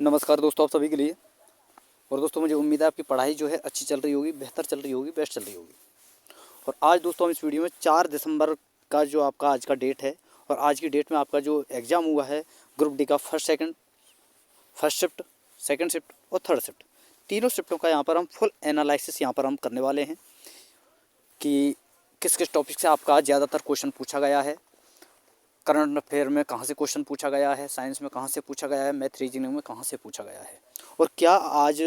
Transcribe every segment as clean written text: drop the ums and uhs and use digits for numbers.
नमस्कार दोस्तों, आप सभी के लिए। और दोस्तों, मुझे उम्मीद है आपकी पढ़ाई जो है अच्छी चल रही होगी, बेहतर चल रही होगी, बेस्ट चल रही होगी। और आज दोस्तों हम इस वीडियो में 4 दिसंबर का जो आपका आज का डेट है, और आज की डेट में आपका जो एग्ज़ाम हुआ है ग्रुप डी का फर्स्ट शिफ्ट, सेकंड शिफ्ट और थर्ड शिफ्ट, तीनों शिफ्टों का यहाँ पर हम फुल एनालिसिस यहाँ पर हम करने वाले हैं कि किस किस टॉपिक से आपका ज़्यादातर क्वेश्चन पूछा गया है। करंट अफेयर में कहाँ से क्वेश्चन पूछा गया है, साइंस में कहाँ से पूछा गया है, मैथ रीजनिंग में कहाँ से पूछा गया है, और क्या आज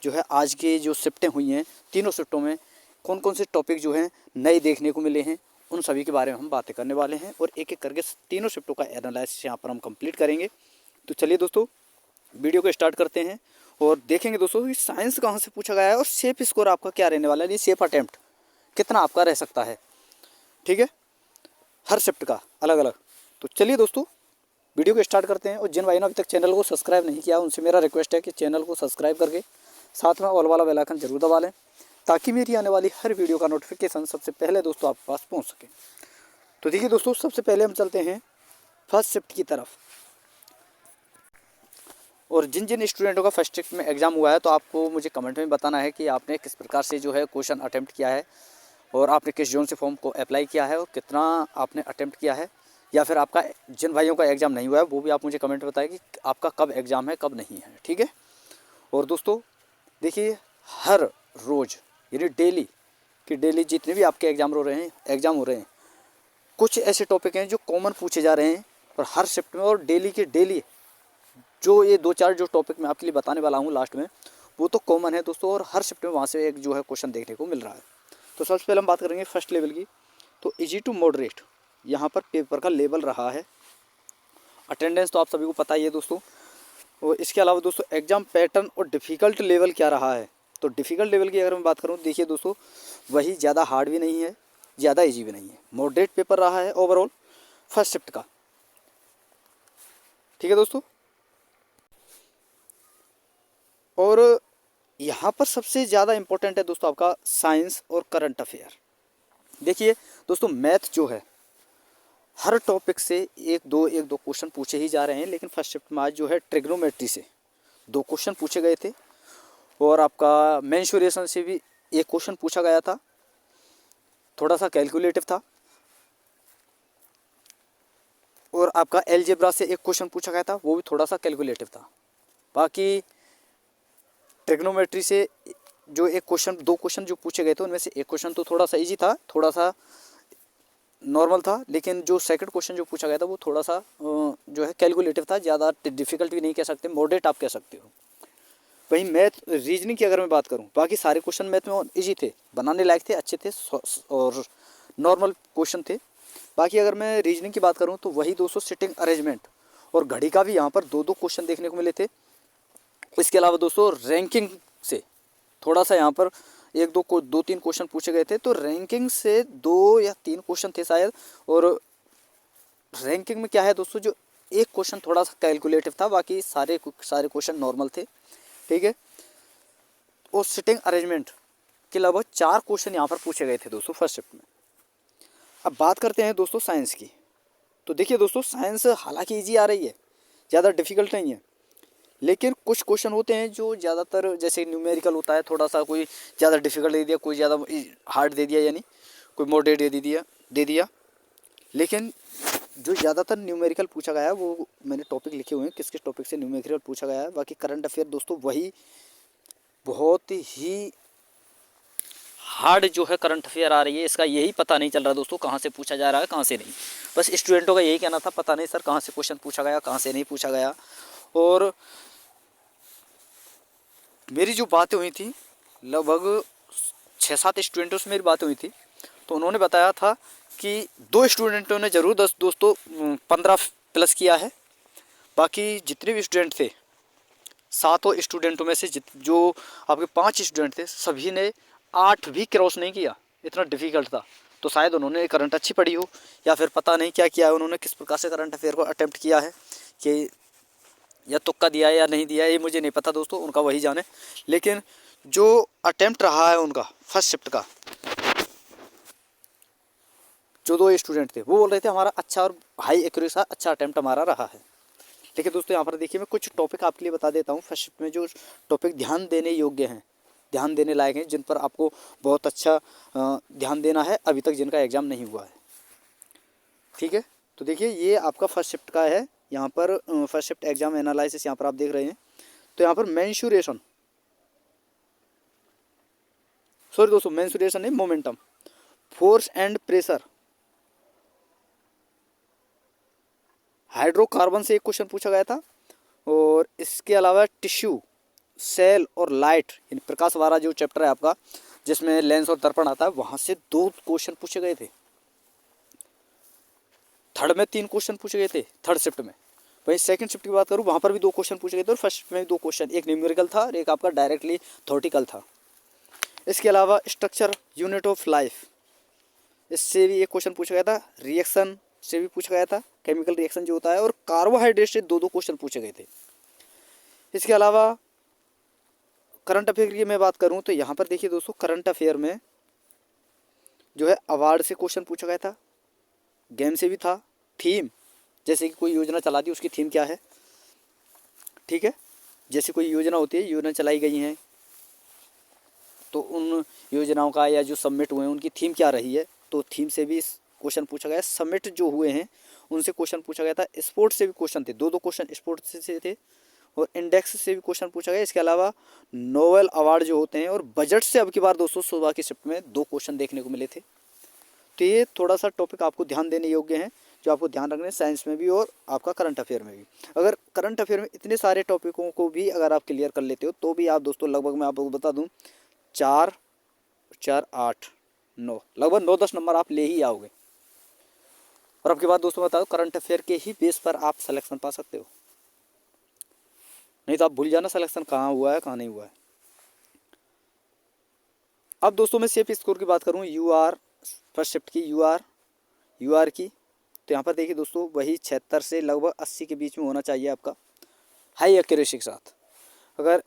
जो है आज की जो शिफ्टें हुई हैं तीनों शिफ्टों में कौन कौन से टॉपिक जो हैं नए देखने को मिले हैं, उन सभी के बारे में हम बातें करने वाले हैं। और एक एक करके तीनों शिफ्टों का एनालिसिस यहाँ पर हम कंप्लीट करेंगे। तो चलिए दोस्तों, वीडियो को स्टार्ट करते हैं और देखेंगे दोस्तों कि साइंस कहाँ से पूछा गया है और सेफ स्कोर आपका क्या रहने वाला है, यानी सेफ अटैम्प्ट कितना आपका रह सकता है। ठीक है, हर शिफ्ट का अलग अलग। तो चलिए दोस्तों, वीडियो को स्टार्ट करते हैं। और जिन भाइयों ने अभी तक चैनल को सब्सक्राइब नहीं किया, उनसे मेरा रिक्वेस्ट है कि चैनल को सब्सक्राइब करके साथ में ऑल वाला बेल आइकन जरूर दबा लें, ताकि मेरी आने वाली हर वीडियो का नोटिफिकेशन सबसे पहले दोस्तों आपके पास पहुंच सके। तो देखिए दोस्तों, सबसे पहले हम चलते हैं फर्स्ट शिफ्ट की तरफ। और जिन जिन स्टूडेंटों का फर्स्ट शिफ्ट में एग्ज़ाम हुआ है, तो आपको मुझे कमेंट में बताना है कि आपने किस प्रकार से जो है क्वेश्चन अटैम्प्ट किया है, और आपने किस जोन से फॉर्म को अप्लाई किया है, और कितना आपने अटैम्प्ट किया है। या फिर आपका जिन भाइयों का एग्ज़ाम नहीं हुआ है, वो भी आप मुझे कमेंट में बताएं कि आपका कब एग्ज़ाम है, कब नहीं है। ठीक है। और दोस्तों देखिए, हर रोज़ यानी डेली जितने भी आपके एग्ज़ाम हो रहे हैं, कुछ ऐसे टॉपिक हैं जो कॉमन पूछे जा रहे हैं और हर शिफ्ट में, और डेली के डेली जो ये 2-4 जो टॉपिक मैं आपके लिए बताने वाला हूँ लास्ट में, वो तो कॉमन है दोस्तों, और हर शिफ्ट में वहाँ से एक जो है क्वेश्चन देखने को मिल रहा है। तो सबसे पहले हम बात करेंगे फर्स्ट लेवल की। तो इजी टू मॉडरेट यहाँ पर पेपर का लेवल रहा है। अटेंडेंस तो आप सभी को पता ही है दोस्तों। और इसके अलावा दोस्तों एग्ज़ाम पैटर्न और डिफ़िकल्ट लेवल क्या रहा है। तो डिफ़िकल्ट लेवल की अगर मैं बात करूँ, देखिए दोस्तों, वही ज़्यादा हार्ड भी नहीं है, ज़्यादा ईजी भी नहीं है, मॉडरेट पेपर रहा है ओवरऑल फर्स्ट शिफ्ट का। ठीक है दोस्तों। और यहाँ पर सबसे ज़्यादा इम्पोर्टेंट है दोस्तों आपका साइंस और करंट अफेयर। देखिए दोस्तों, मैथ जो है हर टॉपिक से एक दो क्वेश्चन पूछे ही जा रहे हैं, लेकिन फर्स्ट शिफ्ट में आज जो है ट्रिग्नोमेट्री से 2 क्वेश्चन पूछे गए थे, और आपका मेंसुरेशन से भी एक क्वेश्चन पूछा गया था, थोड़ा सा कैलकुलेटिव था। और आपका एलजेब्रा से एक क्वेश्चन पूछा गया था, वो भी थोड़ा सा कैलकुलेटिव था। बाकी ट्रिग्नोमेट्री से जो 2 क्वेश्चन जो पूछे गए थे, उनमें से एक क्वेश्चन तो थोड़ा सा इजी था, थोड़ा सा नॉर्मल था, लेकिन जो सेकंड क्वेश्चन जो पूछा गया था वो थोड़ा सा जो है कैलकुलेटिव था, ज़्यादा डिफिकल्ट भी नहीं कह सकते, मॉडरेट आप कह सकते हो। वहीं मैथ रीजनिंग की अगर मैं बात करूं, बाकी सारे क्वेश्चन मैथ में इजी थे, बनाने लायक थे, अच्छे थे और नॉर्मल क्वेश्चन थे। बाकी अगर मैं रीजनिंग की बात करूं, तो वही 200 सिटिंग अरेंजमेंट और घड़ी का भी यहाँ पर 2-2 क्वेश्चन देखने को मिले थे। इसके अलावा दोस्तों रैंकिंग से थोड़ा सा यहाँ पर 2-3 क्वेश्चन पूछे गए थे, तो रैंकिंग से 2 या 3 क्वेश्चन थे शायद। और रैंकिंग में क्या है दोस्तों, जो एक क्वेश्चन थोड़ा सा कैलकुलेटिव था, बाकी सारे क्वेश्चन नॉर्मल थे। ठीक है। और सिटिंग अरेंजमेंट के लगभग 4 क्वेश्चन यहाँ पर पूछे गए थे दोस्तों फर्स्ट शिफ्ट में। अब बात करते हैं दोस्तों साइंस की। तो देखिए दोस्तों, साइंस हालांकि ईजी आ रही है, ज़्यादा डिफिकल्ट नहीं है, लेकिन कुछ क्वेश्चन होते हैं जो ज़्यादातर, जैसे न्यूमेरिकल होता है, थोड़ा सा कोई ज़्यादा डिफिकल्ट दे दिया, कोई ज़्यादा हार्ड दे दिया, यानी कोई मॉडरेट दे दिया। लेकिन जो ज़्यादातर न्यूमेरिकल पूछा गया है, वो मैंने टॉपिक लिखे हुए हैं किस किस टॉपिक से न्यूमेरिकल पूछा गया है। बाकी करंट अफेयर दोस्तों वही बहुत ही हार्ड जो है करंट अफेयर आ रही है, इसका यही पता नहीं चल रहा दोस्तों कहाँ से पूछा जा रहा है, कहाँ से नहीं। बस स्टूडेंटों का यही कहना था, पता नहीं सर कहाँ से क्वेश्चन पूछा गया, कहाँ से नहीं पूछा गया। और मेरी जो बातें हुई थी, लगभग 6-7 स्टूडेंटों से मेरी बातें हुई थी, तो उन्होंने बताया था कि 2 स्टूडेंटों ने ज़रूर 10 दोस्तों 15 प्लस किया है। बाकी जितने भी स्टूडेंट थे, 7 स्टूडेंटों में से जो आपके 5 स्टूडेंट थे, सभी ने 8 भी क्रॉस नहीं किया, इतना डिफ़िकल्ट था। तो शायद उन्होंने करंट अच्छी पढ़ी हो, या फिर पता नहीं क्या किया है उन्होंने, किस प्रकार से करंट अफेयर को अटेम्प्ट किया है, कि या तुक्का दिया है या नहीं दिया है, ये मुझे नहीं पता दोस्तों, उनका वही जाने। लेकिन जो अटेम्प्ट रहा है उनका फर्स्ट शिफ्ट का, जो 2 स्टूडेंट थे, वो बोल रहे थे हमारा अच्छा और हाई एक्यूरेसी अच्छा अटेम्प्ट हमारा रहा है। देखिए दोस्तों, यहाँ पर देखिए मैं कुछ टॉपिक आपके लिए बता देता हूँ फर्स्ट शिफ्ट में, जो टॉपिक ध्यान देने योग्य हैं, ध्यान देने लायक हैं, जिन पर आपको बहुत अच्छा ध्यान देना है, अभी तक जिनका एग्ज़ाम नहीं हुआ है। ठीक है, तो देखिए ये आपका फर्स्ट शिफ्ट का है। यहाँ पर फर्स्ट शिफ्ट एग्जाम एनालिसिस यहाँ पर आप देख रहे हैं। तो यहाँ पर मेंसुरेशन, सॉरी दोस्तों, मेंसुरेशन है momentum, force and pressure, hydrocarbon से एक क्वेश्चन पूछा गया था। और इसके अलावा टिश्यू, सेल और लाइट, यानी प्रकाश वाला जो चैप्टर है आपका, जिसमें लेंस और दर्पण आता है, वहाँ से 2 क्वेश्चन पूछे गए थे। थर्ड में 3 क्वेश्चन पूछे गए थे थर्ड शिफ्ट में। वहीं सेकंड शिफ्ट की बात करूँ, वहाँ पर भी 2 क्वेश्चन पूछे गए थे, और फर्स्ट शिफ्ट में भी 2 क्वेश्चन, एक न्यूमेरिकल था और एक आपका डायरेक्टली थ्योरेटिकल था। इसके अलावा स्ट्रक्चर यूनिट ऑफ लाइफ, इससे भी एक क्वेश्चन पूछा गया था। रिएक्शन से भी पूछा गया था, केमिकल रिएक्शन जो होता है, और कार्बोहाइड्रेट से 2 क्वेश्चन पूछे गए थे। इसके अलावा करंट अफेयर की मैं बात करूं तो यहाँ पर देखिए दोस्तों, करंट अफेयर में जो है अवार्ड से क्वेश्चन पूछा गया था, गेम से भी था, थीम, जैसे कि कोई योजना चला दी उसकी थीम क्या है। ठीक है, जैसे कोई योजना होती है, योजना चलाई गई हैं, तो उन योजनाओं का या जो सबमिट हुए हैं उनकी थीम क्या रही है, तो थीम से भी क्वेश्चन पूछा गया। सबमिट जो हुए हैं उनसे क्वेश्चन पूछा गया था। स्पोर्ट्स से भी क्वेश्चन थे, 2 क्वेश्चन स्पोर्ट्स से थे, और इंडेक्स से भी क्वेश्चन पूछा गया। इसके अलावा नोबेल अवार्ड जो होते हैं, और बजट से अब की बार दोस्तों सुबह की शिफ्ट में 2 क्वेश्चन देखने को मिले थे। तो ये थोड़ा सा टॉपिक आपको ध्यान देने योग्य हैं, जो आपको ध्यान रखने साइंस में भी और आपका करंट अफेयर में भी। अगर करंट अफेयर में इतने सारे टॉपिकों को भी अगर आप क्लियर कर लेते हो, तो भी आप दोस्तों लगभग मैं आपको बता दूँ 4, 4, 8, 9, लगभग 9-10 नंबर आप ले ही आओगे। और अब के बाद दोस्तों बता दो, करंट अफेयर के ही बेस पर आप सिलेक्शन पा सकते हो, नहीं तो आप भूल जाना सिलेक्शन कहाँ हुआ है, कहाँ नहीं हुआ है। अब दोस्तों मैं सेफ स्कोर की बात करूँ, यूआर फर्स्ट शिफ्ट की, यूआर की, तो यहाँ पर देखिए दोस्तों, वही 76 से लगभग 80 के बीच में होना चाहिए आपका, हाई एक्यूरेसी के साथ। अगर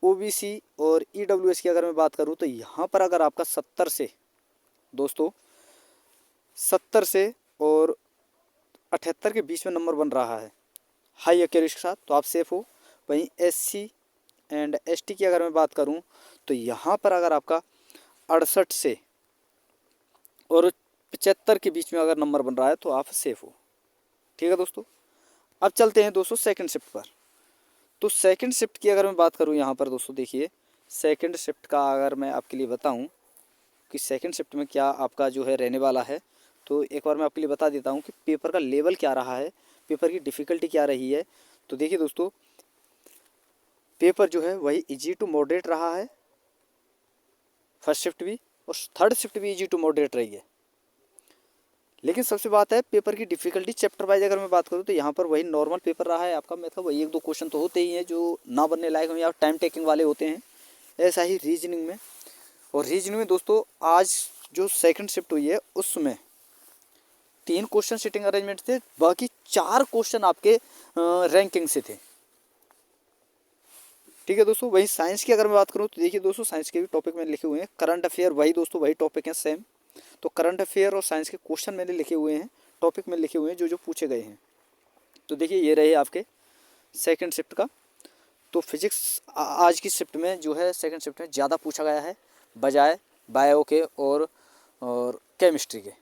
ओबीसी और ईडब्ल्यूएस की अगर मैं बात करूँ, तो यहाँ पर अगर आपका 70 से दोस्तों 70 से और 78 के बीच में नंबर बन रहा है हाई एक्यूरेसी के साथ, तो आप सेफ हो। वहीं एससी एंड एसटी की अगर मैं बात करूं, तो यहाँ पर अगर आपका 68 से और 75 के बीच में अगर नंबर बन रहा है, तो आप सेफ हो। ठीक है दोस्तों, अब चलते हैं दोस्तों सेकंड शिफ्ट पर। तो सेकंड शिफ्ट की अगर मैं बात करूं, यहाँ पर दोस्तों देखिए, सेकंड शिफ्ट का अगर मैं आपके लिए बताऊं कि सेकंड शिफ्ट में क्या आपका जो है रहने वाला है, तो एक बार मैं आपके लिए बता देता हूं कि पेपर का लेवल क्या रहा है, पेपर की डिफ़िकल्टी क्या रही है। तो देखिए दोस्तों, पेपर जो है वही इजी टू मॉडरेट रहा है, फर्स्ट शिफ्ट भी, और थर्ड शिफ्ट भी इजी टू मॉडरेट रही है। लेकिन सबसे बात है पेपर की डिफ़िकल्टी चैप्टर वाइज अगर मैं बात करूँ, तो यहाँ पर वही नॉर्मल पेपर रहा है आपका। मतलब वही 1-2 क्वेश्चन तो होते ही हैं जो ना बनने लायक या टाइम टेकिंग वाले होते हैं। ऐसा ही रीजनिंग में, और रीजनिंग में दोस्तों आज जो सेकंड शिफ्ट हुई है उसमें 3 क्वेश्चन सिटिंग अरेंजमेंट थे, बाकी 4 क्वेश्चन आपके रैंकिंग से थे। ठीक है दोस्तों, वही साइंस की अगर मैं बात करूँ, तो देखिए दोस्तों, साइंस के भी टॉपिक मैंने लिखे हुए हैं। करंट अफेयर वही दोस्तों, वही टॉपिक हैं सेम। तो करंट अफेयर और साइंस के क्वेश्चन मैंने लिखे हुए हैं, टॉपिक में लिखे हुए हैं जो जो पूछे गए हैं। तो देखिए ये रहे आपके सेकंड शिफ्ट का। तो फिजिक्स आज की शिफ्ट में जो है सेकंड शिफ्ट में ज़्यादा पूछा गया है बजाय बायो के और केमिस्ट्री के।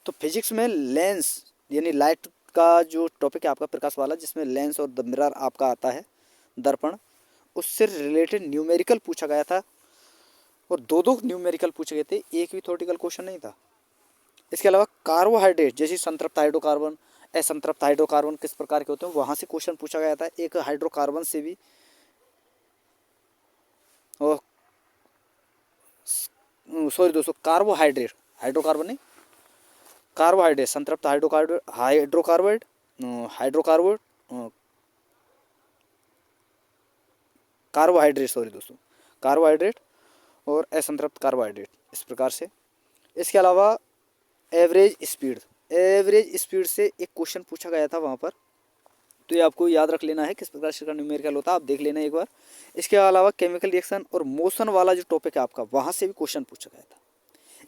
तो फिजिक्स में लेंस यानी लाइट का जो टॉपिक है आपका प्रकाश वाला, जिसमें लेंस और द मिरर आपका आता है, दर्पण, उससे रिलेटेड न्यूमेरिकल पूछा गया था, और 2 न्यूमेरिकल पूछे गए थे, एक भी थ्योरेटिकल क्वेश्चन नहीं था। इसके अलावा कार्बोहाइड्रेट जैसे संतृप्त हाइड्रोकार्बन, असंतृप्त हाइड्रोकार्बन किस प्रकार के होते हैं, वहाँ से क्वेश्चन पूछा गया था। एक हाइड्रोकार्बन से भी, और सॉरी दोस्तों, कार्बोहाइड्रेट, हाइड्रोकार्बन नहीं, कार्बोहाइड्रेट, संतृप्त हाइड्रोकार्बन, कार्बोहाइड्रेट, सॉरी दोस्तों, कार्बोहाइड्रेट और असंतृप्त कार्बोहाइड्रेट, इस प्रकार से। इसके अलावा एवरेज स्पीड से एक क्वेश्चन पूछा गया था वहाँ पर, तो ये आपको याद रख लेना है किस प्रकार से इसका न्यूमेरिकल होता है, आप देख लेना एक बार। इसके अलावा केमिकल रिएक्शन और मोशन वाला जो टॉपिक है आपका, वहाँ से भी क्वेश्चन पूछा गया था।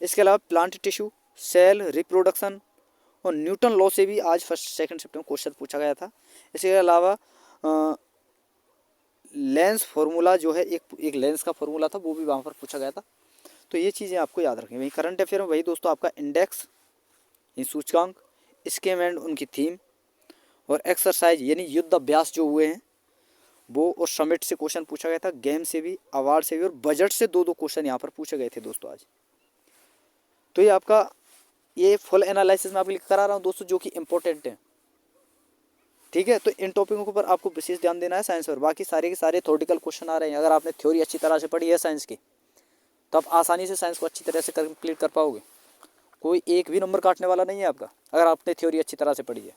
इसके अलावा प्लांट टिश्यू, सेल, रिप्रोडक्शन और न्यूटन लॉ से भी आज फर्स्ट सेकंड शिफ्ट में क्वेश्चन पूछा गया था। इसके अलावा लेंस फार्मूला जो है, एक लेंस का फार्मूला था, वो भी वहाँ पर पूछा गया था। तो ये चीज़ें आपको याद रखनी। वही करंट अफेयर में वही दोस्तों आपका इंडेक्स, सूचकांक, स्कीम एंड उनकी थीम, और एक्सरसाइज यानी युद्ध अभ्यास जो हुए हैं वो, और समिट से क्वेश्चन पूछा गया था, गेम से भी, अवार्ड से भी, और बजट से दो क्वेश्चन यहाँ पर पूछे गए थे दोस्तों आज। तो ये आपका ये फुल एनालिसिस मैं आपको लिख करा रहा हूँ दोस्तों, जो कि इंपॉर्टेंट है। ठीक है, तो इन टॉपिकों के ऊपर आपको विशेष ध्यान देना है साइंस पर। बाकी सारे के सारे थ्योरेटिकल क्वेश्चन आ रहे हैं। अगर आपने थ्योरी अच्छी तरह से पढ़ी है साइंस की, तो आप आसानी से साइंस को अच्छी तरह से कंप्लीट कर पाओगे। कोई एक भी नंबर काटने वाला नहीं है आपका, अगर आपने थ्योरी अच्छी तरह से पढ़ी है।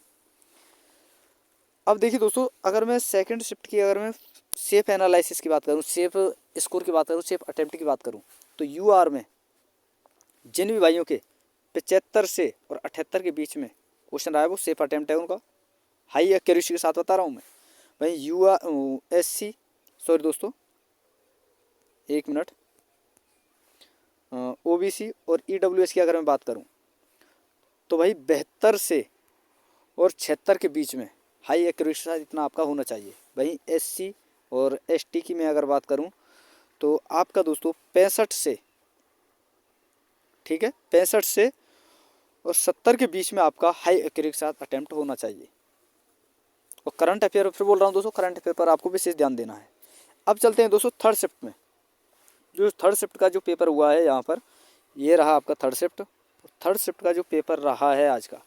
अब देखिए दोस्तों, अगर मैं सेकंड शिफ्ट की, अगर मैं सेफ एनालिसिस की बात करूँ, सेफ स्कोर की बात करूँ, सेफ अटेम्प्ट की बात करूँ, तो यूआर में जिन भी भाइयों के 75 से और 78 के बीच में क्वेश्चन आया, वो सेफ अटेम्प्ट है उनका। हाई एक्यूरेसी के साथ बता रहा हूँ मैं भाई। USC, सॉरी दोस्तों एक मिनट, OBC और EWS की अगर मैं बात करूँ, तो भाई 72 से और 76 के बीच में हाई एक्यूरेसी के साथ इतना आपका होना चाहिए। वहीं SC और ST की मैं अगर बात करूँ, तो आपका दोस्तों 65 से, ठीक है, 65 से और 70 के बीच में आपका हाई एक्यूरेसी के साथ अटेम्प्ट होना चाहिए। और करंट अफेयर फिर बोल रहा हूँ दोस्तों, करंट अफेयर पर आपको विशेष ध्यान देना है। अब चलते हैं दोस्तों थर्ड शिफ्ट में। जो थर्ड शिफ्ट का जो पेपर हुआ है यहाँ पर, ये रहा आपका थर्ड शिफ्ट। थर्ड शिफ्ट का जो पेपर रहा है आज का,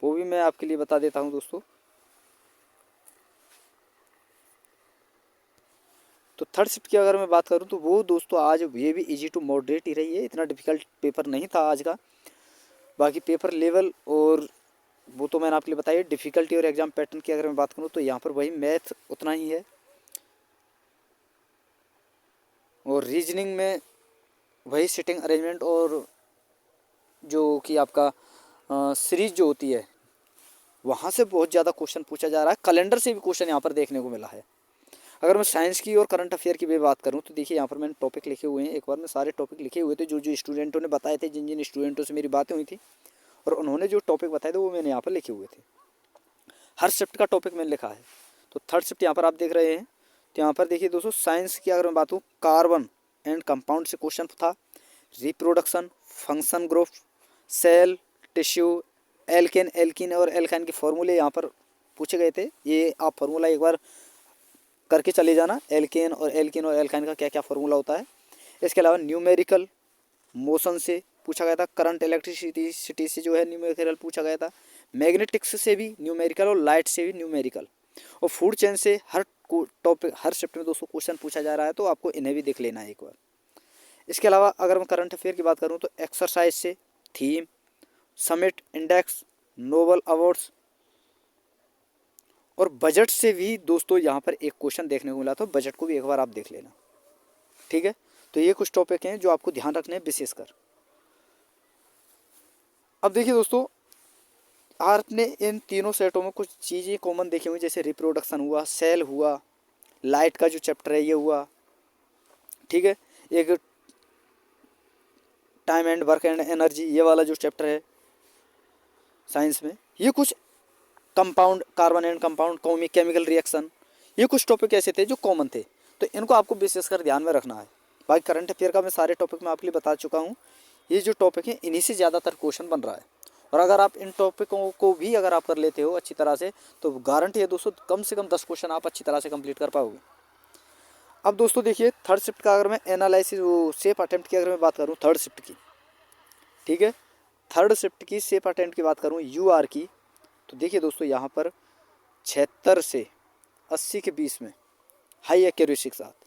वो भी मैं आपके लिए बता देता हूँ दोस्तों। तो थर्ड शिफ्ट की अगर मैं बात करूँ, तो वो दोस्तों आज ये भी इजी टू मॉडरेट ही रही है। इतना डिफिकल्ट पेपर नहीं था आज का। बाकी पेपर लेवल और वो तो मैंने आपके लिए बताया। डिफ़िकल्टी और एग्ज़ाम पैटर्न की अगर मैं बात करूँ, तो यहाँ पर वही मैथ उतना ही है, और रीजनिंग में वही सिटिंग अरेंजमेंट, और जो कि आपका सीरीज जो होती है, वहाँ से बहुत ज़्यादा क्वेश्चन पूछा जा रहा है। कैलेंडर से भी क्वेश्चन यहाँ पर देखने को मिला है। अगर मैं साइंस की और करंट अफेयर की भी बात करूँ, तो देखिए यहाँ पर मैंने टॉपिक लिखे हुए हैं। एक बार में सारे टॉपिक लिखे हुए थे, जो जो स्टूडेंटों ने बताए थे, जिन जिन स्टूडेंटों से मेरी बातें हुई थी, और उन्होंने जो टॉपिक बताए थे वो मैंने यहाँ पर लिखे हुए थे। हर शिफ्ट का टॉपिक मैंने लिखा है। तो थर्ड शिफ्ट यहाँ पर आप देख रहे हैं। तो यहाँ पर देखिए दोस्तों, साइंस की अगर मैं बात करूँ, कार्बन एंड कंपाउंड से क्वेश्चन था। Reproduction, function group, cell, tissue, alkane, alkene और एल्काइन के फॉर्मूले यहाँ पर पूछे गए थे। ये आप फार्मूला एक बार करके चले जाना, एल्केन और एल्काइन का क्या क्या फार्मूला होता है। इसके अलावा न्यूमेरिकल, मोशन से पूछा गया था। करंट, इलेक्ट्रिसिटी से जो है न्यूमेरिकल पूछा गया था। मैग्नेटिक्स से भी न्यूमेरिकल और लाइट से भी न्यूमेरिकल, और फूड चेन से हर टॉपिक हर शिफ्ट में दोस्तों क्वेश्चन पूछा जा रहा है। तो आपको इन्हें भी देख लेना है एक बार। इसके अलावा अगर मैं करंट अफेयर की बात करूँ, तो एक्सरसाइज से, theme, summit, index, noble awards और बजट से भी दोस्तों यहाँ पर एक क्वेश्चन देखने को मिला। तो बजट को भी एक बार आप देख लेना, ठीक है। तो ये कुछ टॉपिक हैं जो आपको ध्यान रखने हैं विशेषकर। अब देखिए दोस्तों, आपने इन तीनों सेटों में कुछ चीज़ें कॉमन देखी हुई, जैसे रिप्रोडक्शन हुआ, सेल हुआ, लाइट का जो चैप्टर है ये हुआ, ठीक है। एक time and work and energy, ये वाला जो चैप्टर है साइंस में, ये कुछ compound, carbon and compound, chemical reaction, ये कुछ टॉपिक ऐसे थे जो कॉमन थे। तो इनको आपको विशेषकर ध्यान में रखना है। बाकी करंट अफेयर का मैं सारे टॉपिक में आपके लिए बता चुका हूँ। ये जो टॉपिक है, इन्हीं से ज़्यादातर क्वेश्चन बन रहा है। और अगर आप इन टॉपिकों को भी अगर आप कर लेते हो अच्छी तरह से, तो गारंटी है दोस्तों, कम से कम 10 क्वेश्चन आप अच्छी तरह से कंप्लीट कर पाओगे। अब दोस्तों देखिए, थर्ड शिफ्ट का अगर मैं एनालिसिस, वो सेफ अटेम्प्ट की अगर मैं बात करूँ थर्ड शिफ्ट की, ठीक है, थर्ड शिफ्ट की सेफ अटेम्प्ट की बात करूँ UR की, तो देखिए दोस्तों, यहाँ पर 76 से 80 के बीच में हाई एक्यूरेसी के साथ।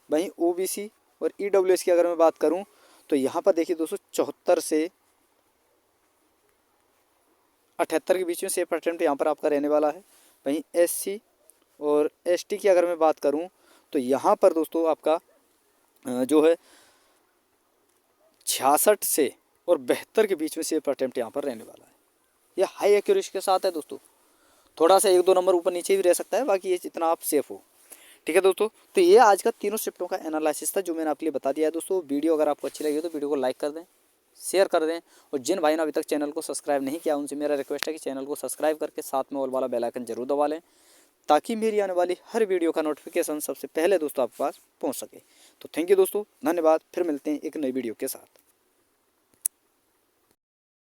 वहीं OBC और EWS की अगर मैं बात करूं, तो यहाँ पर देखिए दोस्तों, 74 से 78 के बीच में सेफ अटेम्प्ट यहाँ पर आपका रहने वाला है। वहीं SC और ST की अगर मैं बात करूं, तो यहाँ पर दोस्तों आपका जो है 66 से और 72 के बीच में सेफ अटेम्प्ट यहाँ पर रहने वाला है। यह हाई एक्यूरेसी के साथ है दोस्तों। थोड़ा सा 1-2 नंबर ऊपर नीचे भी रह सकता है, बाकी ये जितना आप सेफ हो, ठीक है दोस्तों। तो ये आज का तीनों शिफ्टों का एनालिसिस था जो मैंने आपके लिए बता दिया है दोस्तों। वीडियो अगर आपको अच्छी लगी तो वीडियो को लाइक कर दें, शेयर कर दें। और जिन भाई ने अभी तक चैनल को सब्सक्राइब नहीं किया उनसे मेरा रिक्वेस्ट है कि चैनल को सब्सक्राइब करके साथ में ऑल वाला बेल आइकन जरूर दबा लें, ताकि मेरी आने वाली हर वीडियो का नोटिफिकेशन सबसे पहले दोस्तों आपके पास पहुंच सके। तो थैंक यू दोस्तों, धन्यवाद। फिर मिलते हैं एक नई वीडियो के साथ।